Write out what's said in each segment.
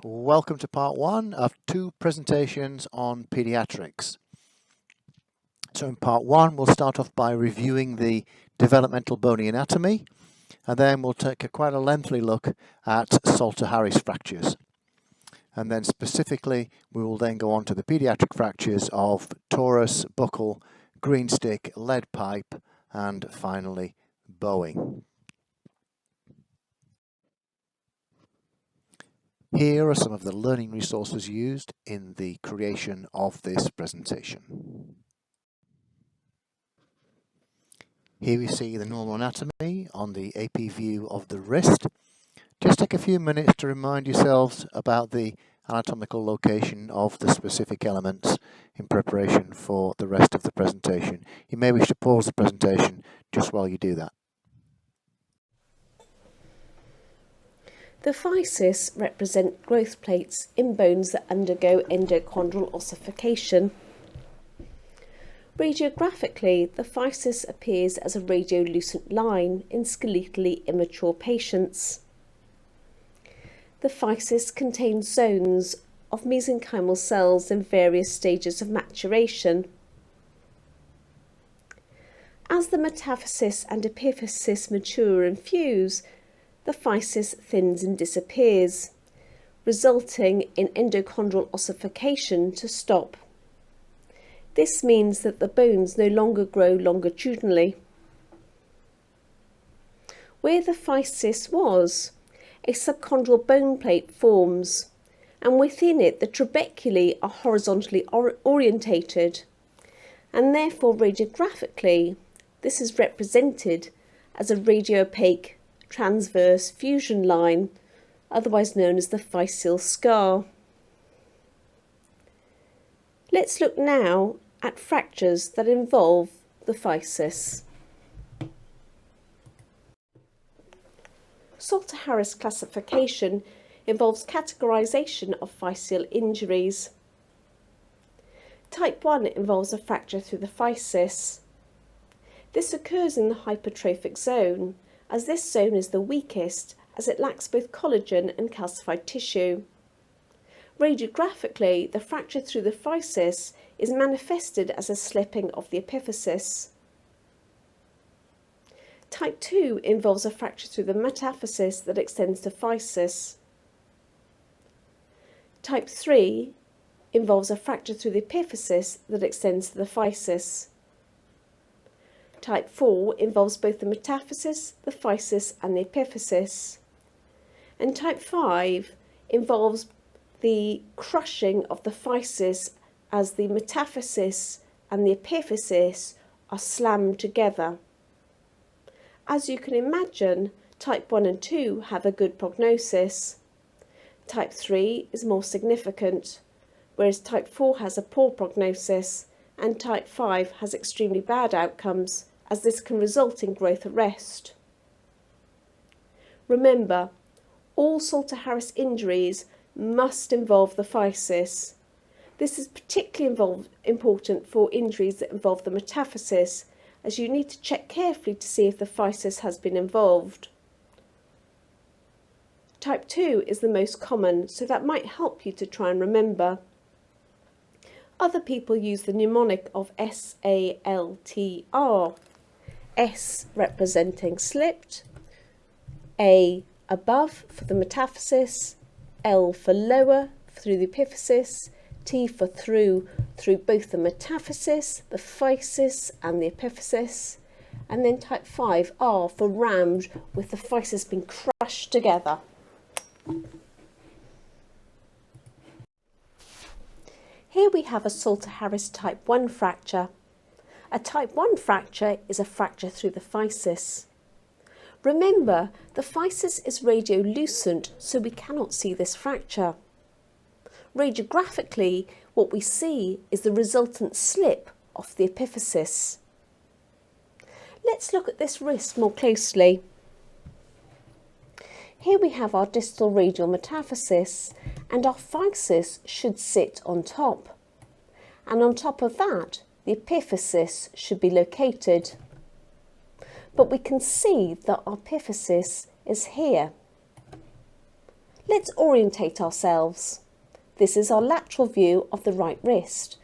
Welcome to part one of two presentations on paediatrics. So in part one, we'll start off by reviewing the developmental bony anatomy, and then we'll take quite a lengthy look at Salter-Harris fractures. And then specifically, we will then go on to the paediatric fractures of Torus, buccal, Greenstick, lead pipe, and finally, bowing. Here are some of the learning resources used in the creation of this presentation. Here we see the normal anatomy on the AP view of the wrist. Just take a few minutes to remind yourselves about the anatomical location of the specific elements in preparation for the rest of the presentation. You may wish to pause the presentation just while you do that. The physis represent growth plates in bones that undergo endochondral ossification. Radiographically, the physis appears as a radiolucent line in skeletally immature patients. The physis contains zones of mesenchymal cells in various stages of maturation. As the metaphysis and epiphysis mature and fuse, the physis thins and disappears, resulting in endochondral ossification to stop. This means that the bones no longer grow longitudinally. Where the physis was, a subchondral bone plate forms, and within it the trabeculae are horizontally orientated, and therefore radiographically this is represented as a radiopaque transverse fusion line, otherwise known as the physeal scar. Let's look now at fractures that involve the physis. Salter-Harris classification involves categorization of physeal injuries. Type 1 involves a fracture through the physis. This occurs in the hypertrophic zone, as this zone is the weakest, as it lacks both collagen and calcified tissue. Radiographically, the fracture through the physis is manifested as a slipping of the epiphysis. Type 2 involves a fracture through the metaphysis that extends to physis. Type 3 involves a fracture through the epiphysis that extends to the physis. Type 4 involves both the metaphysis, the physis and the epiphysis. And type 5 involves the crushing of the physis as the metaphysis and the epiphysis are slammed together. As you can imagine, type 1 and 2 have a good prognosis. Type 3 is more significant, whereas type 4 has a poor prognosis and type 5 has extremely bad outcomes, as this can result in growth arrest. Remember, all Salter-Harris injuries must involve the physis. This is particularly important for injuries that involve the metaphysis, as you need to check carefully to see if the physis has been involved. Type 2 is the most common, so that might help you to try and remember. Other people use the mnemonic of SALTR. S representing slipped, A above for the metaphysis, L for lower through the epiphysis, T for through both the metaphysis, the physis and the epiphysis, and then type 5, R for rammed, with the physis being crushed together. Here we have a Salter-Harris type 1 fracture. A type 1 fracture is a fracture through the physis. Remember, the physis is radiolucent, so we cannot see this fracture. Radiographically, what we see is the resultant slip of the epiphysis. Let's look at this wrist more closely. Here we have our distal radial metaphysis, and our physis should sit on top. And on top of that, the epiphysis should be located. But we can see that our epiphysis is here. Let's orientate ourselves. This is our lateral view of the right wrist.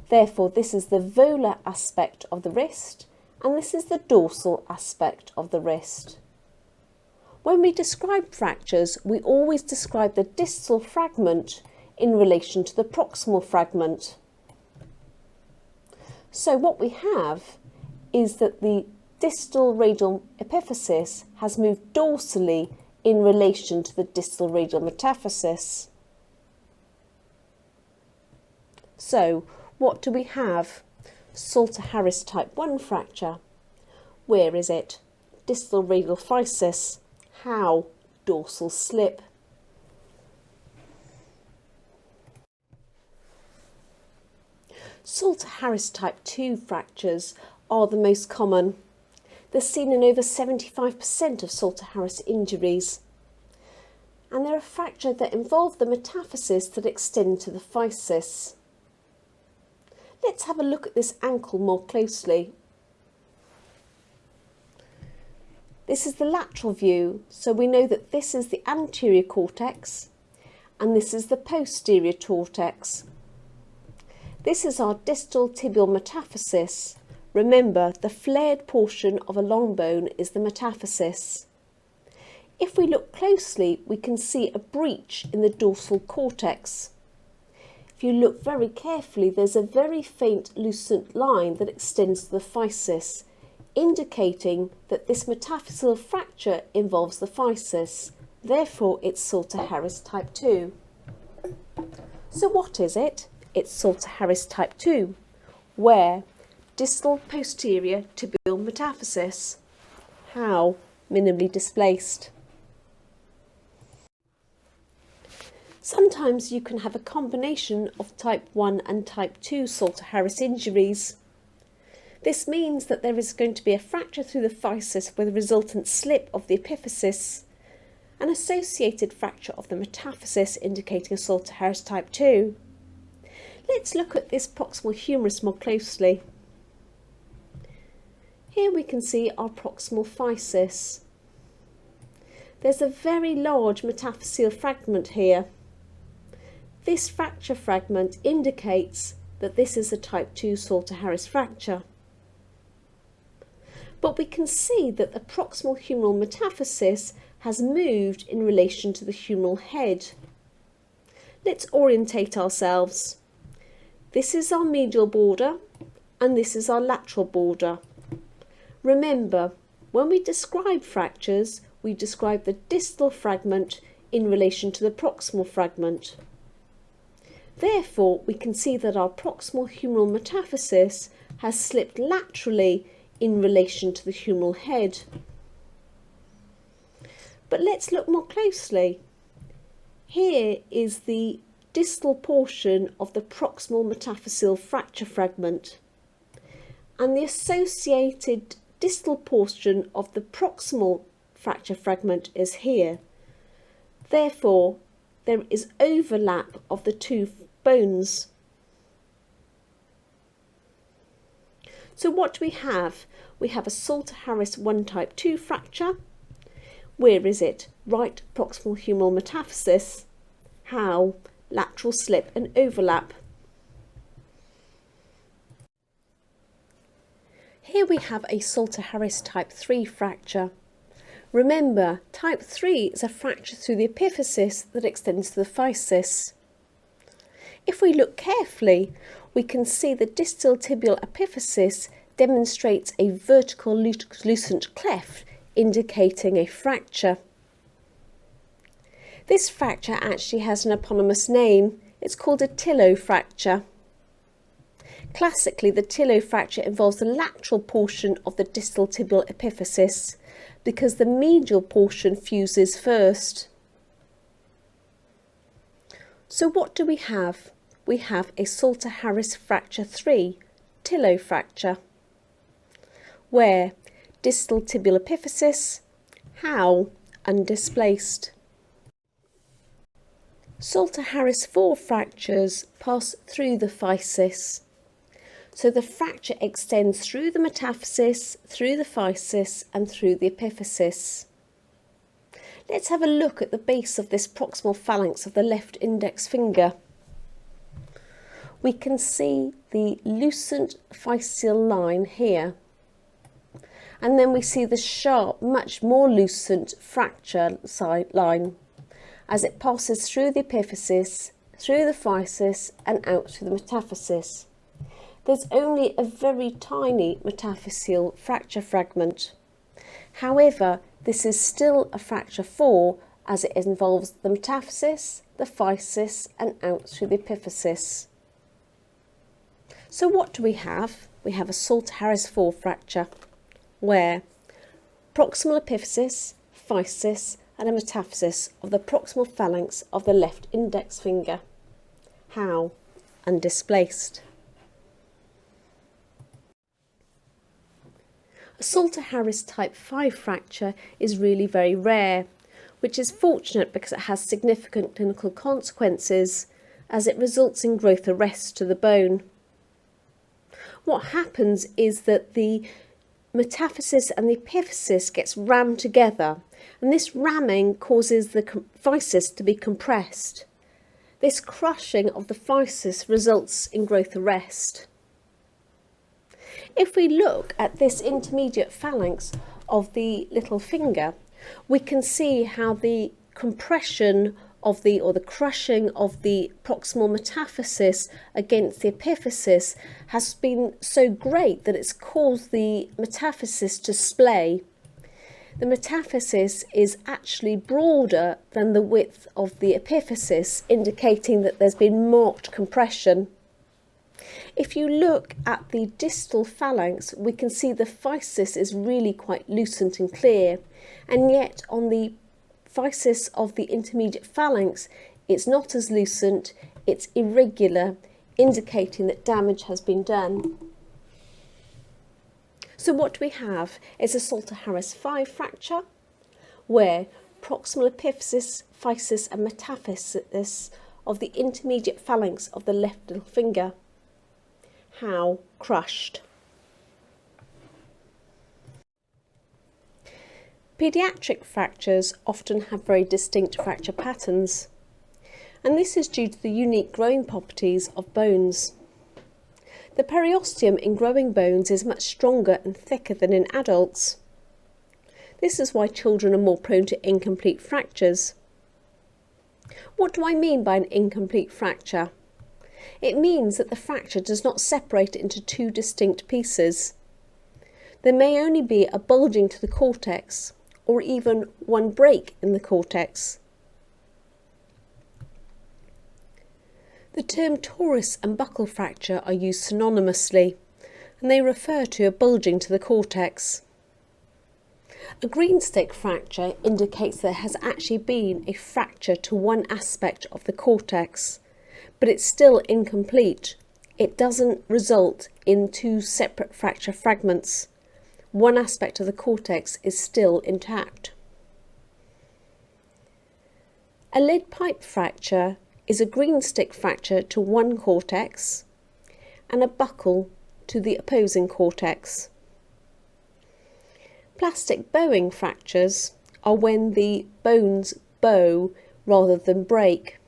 Therefore, this is the volar aspect of the wrist, and this is the dorsal aspect of the wrist. When we describe fractures, we always describe the distal fragment in relation to the proximal fragment. So what we have is that the distal radial epiphysis has moved dorsally in relation to the distal radial metaphysis. So what do we have? Salter-Harris type 1 fracture. Where is it? Distal radial physis. How? Dorsal slip. Salter-Harris type 2 fractures are the most common. They're seen in over 75% of Salter-Harris injuries. And they're a fracture that involve the metaphysis that extend to the physis. Let's have a look at this ankle more closely. This is the lateral view, so we know that this is the anterior cortex and this is the posterior cortex. This is our distal tibial metaphysis. Remember, the flared portion of a long bone is the metaphysis. If we look closely, we can see a breach in the dorsal cortex. If you look very carefully, there's a very faint lucent line that extends to the physis, indicating that this metaphyseal fracture involves the physis. Therefore, it's Salter-Harris type 2. So what is it? It's Salter-Harris type 2, where distal posterior tibial metaphysis. How? Minimally displaced. Sometimes you can have a combination of type 1 and type 2 Salter-Harris injuries. This means that there is going to be a fracture through the physis with a resultant slip of the epiphysis, an associated fracture of the metaphysis indicating a Salter-Harris type 2. Let's look at this proximal humerus more closely. Here we can see our proximal physis. There's a very large metaphyseal fragment here. This fracture fragment indicates that this is a type 2 Salter-Harris fracture. But we can see that the proximal humeral metaphysis has moved in relation to the humeral head. Let's orientate ourselves. This is our medial border and this is our lateral border. Remember, when we describe fractures, we describe the distal fragment in relation to the proximal fragment. Therefore, we can see that our proximal humeral metaphysis has slipped laterally in relation to the humeral head. But let's look more closely. Here is the distal portion of the proximal metaphyseal fracture fragment, and the associated distal portion of the proximal fracture fragment is here. Therefore, there is overlap of the two bones. So what do we have? We have a Salter-Harris 1 type 2 fracture. Where is it? Right proximal humeral metaphysis. How? Lateral slip and overlap. Here we have a Salter-Harris type 3 fracture. Remember, type 3 is a fracture through the epiphysis that extends to the physis. If we look carefully, we can see the distal tibial epiphysis demonstrates a vertical lucent cleft indicating a fracture. This fracture actually has an eponymous name. It's called a Tillo fracture. Classically, the Tillo fracture involves the lateral portion of the distal tibial epiphysis because the medial portion fuses first. So what do we have? We have a Salter-Harris fracture 3, Tillo fracture, where distal tibial epiphysis, how? Undisplaced. Salter-Harris 4 fractures pass through the physis. So the fracture extends through the metaphysis, through the physis and through the epiphysis. Let's have a look at the base of this proximal phalanx of the left index finger. We can see the lucent physeal line here. And then we see the sharp, much more lucent fracture side line as it passes through the epiphysis, through the physis and out through the metaphysis. There's only a very tiny metaphyseal fracture fragment. However, this is still a fracture 4 as it involves the metaphysis, the physis and out through the epiphysis. So what do we have? We have a Salter-Harris 4 fracture where proximal epiphysis, physis and a metaphysis of the proximal phalanx of the left index finger. How? Undisplaced. A Salter-Harris type 5 fracture is really very rare, which is fortunate because it has significant clinical consequences as it results in growth arrest to the bone. What happens is that the metaphysis and the epiphysis gets rammed together, and this ramming causes the physis to be compressed. This crushing of the physis results in growth arrest. If we look at this intermediate phalanx of the little finger, we can see how the compression of the, or the crushing of the proximal metaphysis against the epiphysis has been so great that it's caused the metaphysis to splay. The metaphysis is actually broader than the width of the epiphysis, indicating that there's been marked compression. If you look at the distal phalanx, we can see the physis is really quite lucent and clear, and yet on the physis of the intermediate phalanx, it's not as lucent, it's irregular, indicating that damage has been done. So what do we have? It's a Salter-Harris 5 fracture, where proximal epiphysis, physis and metaphysis of the intermediate phalanx of the left little finger. How? Crushed. Paediatric fractures often have very distinct fracture patterns, and this is due to the unique growing properties of bones. The periosteum in growing bones is much stronger and thicker than in adults. This is why children are more prone to incomplete fractures. What do I mean by an incomplete fracture? It means that the fracture does not separate into two distinct pieces. There may only be a bulging to the cortex, or even one break in the cortex. The term Torus and buccal fracture are used synonymously, and they refer to a bulging to the cortex. A Greenstick fracture indicates there has actually been a fracture to one aspect of the cortex, but it's still incomplete. It doesn't result in two separate fracture fragments. One aspect of the cortex is still intact. A lead pipe fracture is a Greenstick fracture to one cortex and a buccal to the opposing cortex. Plastic bowing fractures are when the bones bow rather than break.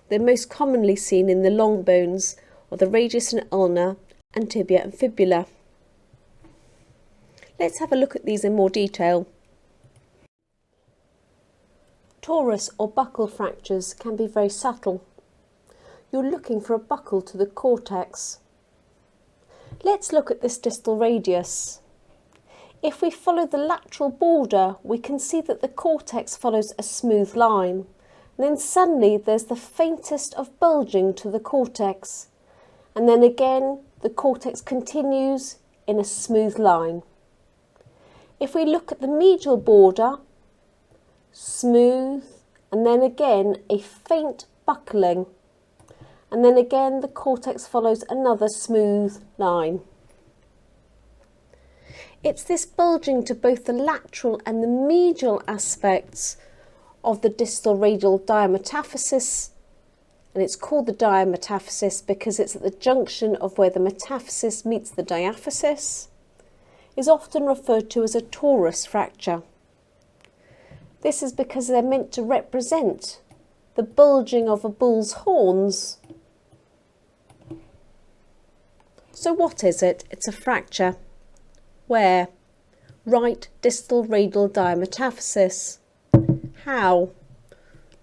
They're most commonly seen in the long bones of the radius and ulna and tibia and fibula. Let's have a look at these in more detail. Torus or buccal fractures can be very subtle. You're looking for a buccal to the cortex. Let's look at this distal radius. If we follow the lateral border, we can see that the cortex follows a smooth line. And then suddenly there's the faintest of bulging to the cortex. And then again, the cortex continues in a smooth line. If we look at the medial border, smooth, and then again a faint buckling, and then again the cortex follows another smooth line. It's this bulging to both the lateral and the medial aspects of the distal radial diametaphysis, and it's called the diametaphysis because it's at the junction of where the metaphysis meets the diaphysis, is often referred to as a torus fracture. This is because they're meant to represent the bulging of a bull's horns. So what is it? It's a fracture. Where? Right distal radial diametaphysis. How?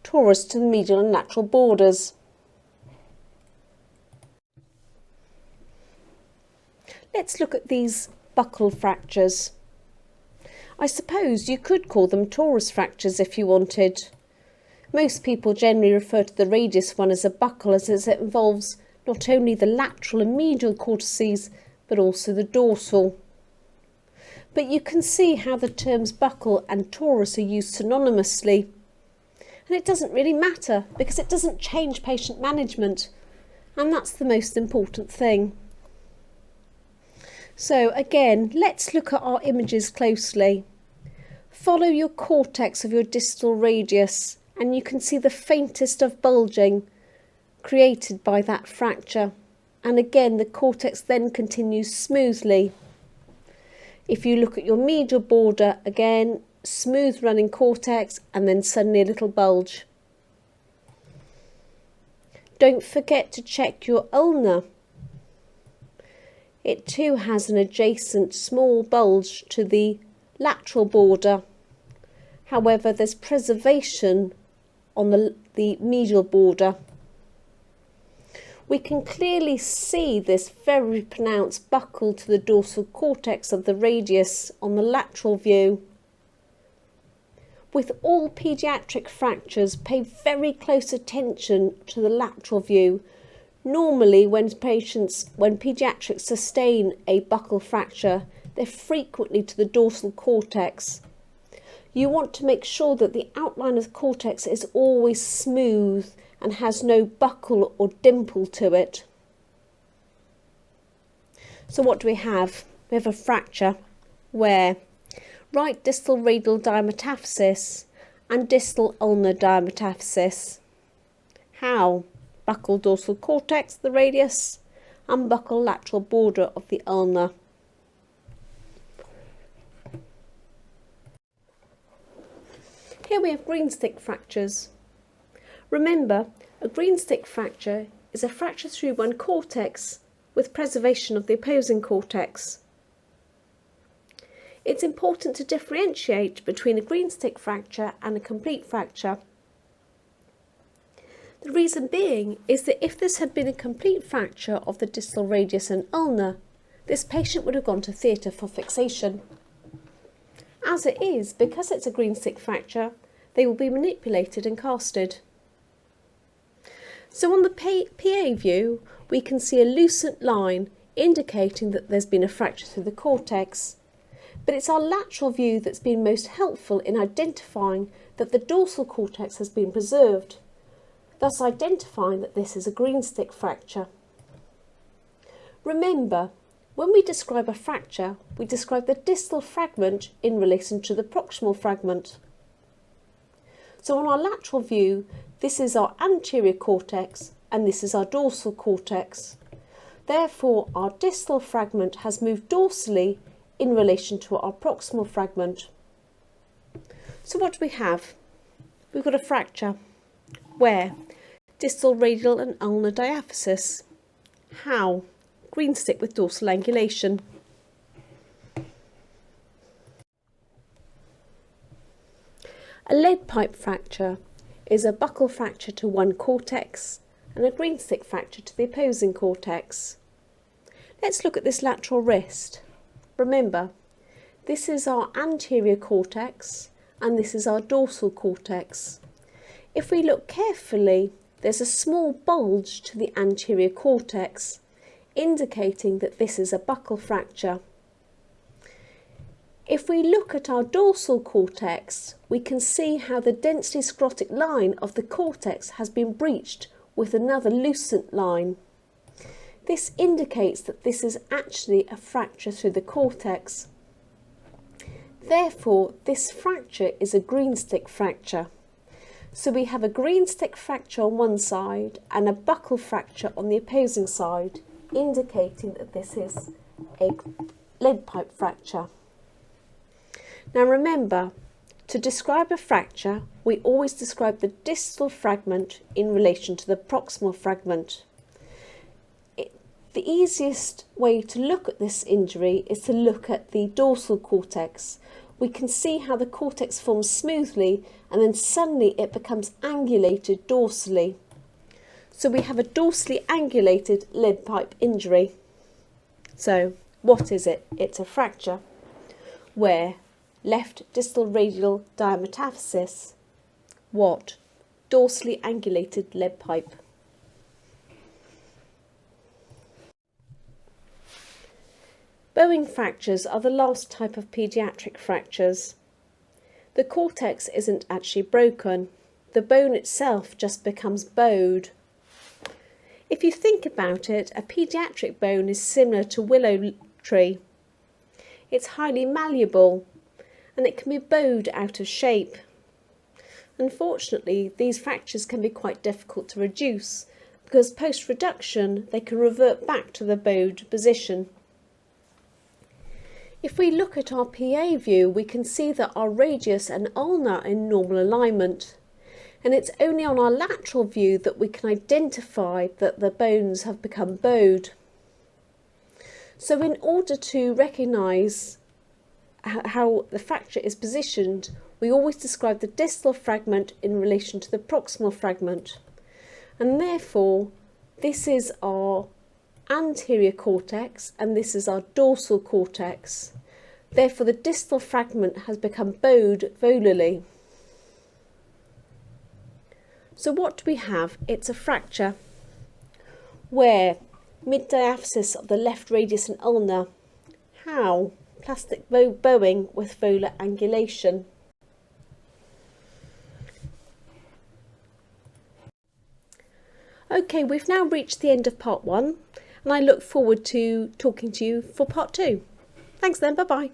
Torus to the medial and lateral borders. Let's look at these buccal fractures. I suppose you could call them torus fractures if you wanted. Most people generally refer to the radius one as a buccal, as it involves not only the lateral and medial cortices but also the dorsal. But you can see how the terms buccal and torus are used synonymously. And it doesn't really matter because it doesn't change patient management, and that's the most important thing. So again, let's look at our images closely. Follow your cortex of your distal radius and you can see the faintest of bulging created by that fracture. And again, the cortex then continues smoothly. If you look at your medial border, again, smooth running cortex and then suddenly a little bulge. Don't forget to check your ulna. It too has an adjacent small bulge to the lateral border. However, there's preservation on the medial border. We can clearly see this very pronounced buccal to the dorsal cortex of the radius on the lateral view. With all paediatric fractures, pay very close attention to the lateral view. Normally, when paediatrics sustain a buccal fracture, they're frequently to the dorsal cortex. You want to make sure that the outline of the cortex is always smooth and has no buckle or dimple to it. So what do we have? We have a fracture where right distal radial diametaphysis and distal ulnar diametaphysis. How? Buccal dorsal cortex, the radius, and buccal lateral border of the ulna. Here we have greenstick fractures. Remember, a greenstick fracture is a fracture through one cortex with preservation of the opposing cortex. It's important to differentiate between a greenstick fracture and a complete fracture. The reason being is that if this had been a complete fracture of the distal radius and ulna, this patient would have gone to theatre for fixation. As it is, because it's a greenstick fracture, they will be manipulated and casted. So on the PA view, we can see a lucent line indicating that there's been a fracture through the cortex. But it's our lateral view that's been most helpful in identifying that the dorsal cortex has been preserved, thus identifying that this is a greenstick fracture. Remember, when we describe a fracture, we describe the distal fragment in relation to the proximal fragment. So on our lateral view, this is our anterior cortex and this is our dorsal cortex. Therefore, our distal fragment has moved dorsally in relation to our proximal fragment. So what do we have? We've got a fracture. Where? Distal radial and ulnar diaphysis. How? Greenstick with dorsal angulation. A lead pipe fracture is a buccal fracture to one cortex and a greenstick fracture to the opposing cortex. Let's look at this lateral wrist. Remember, this is our anterior cortex and this is our dorsal cortex. If we look carefully, there's a small bulge to the anterior cortex, indicating that this is a buccal fracture. If we look at our dorsal cortex, we can see how the densely sclerotic line of the cortex has been breached with another lucent line. This indicates that this is actually a fracture through the cortex. Therefore, this fracture is a greenstick fracture. So we have a greenstick fracture on one side and a buccal fracture on the opposing side, indicating that this is a lead pipe fracture. Now remember, To describe a fracture, we always describe the distal fragment in relation to the proximal fragment. The easiest way to look at this injury is to look at the dorsal cortex. We can see how the cortex forms smoothly and then suddenly it becomes angulated dorsally. So we have a dorsally angulated lead pipe injury. So what is it? It's a fracture where left distal radial diametastasis. What? Dorsally angulated lead pipe. Bowing fractures are the last type of paediatric fractures. The cortex isn't actually broken. The bone itself just becomes bowed. If you think about it, a paediatric bone is similar to willow tree. It's highly malleable and it can be bowed out of shape. Unfortunately, these fractures can be quite difficult to reduce because post-reduction they can revert back to the bowed position. If we look at our PA view, we can see that our radius and ulna are in normal alignment, and it's only on our lateral view that we can identify that the bones have become bowed. So in order to recognise how the fracture is positioned, we always describe the distal fragment in relation to the proximal fragment, and therefore this is our anterior cortex and this is our dorsal cortex. Therefore the distal fragment has become bowed volarly. So what do we have? It's a fracture where mid-diaphysis of the left radius and ulna. How? Plastic bowing with volar angulation. Okay, we've now reached the end of part 1 and I look forward to talking to you for part 2. Thanks then, bye bye.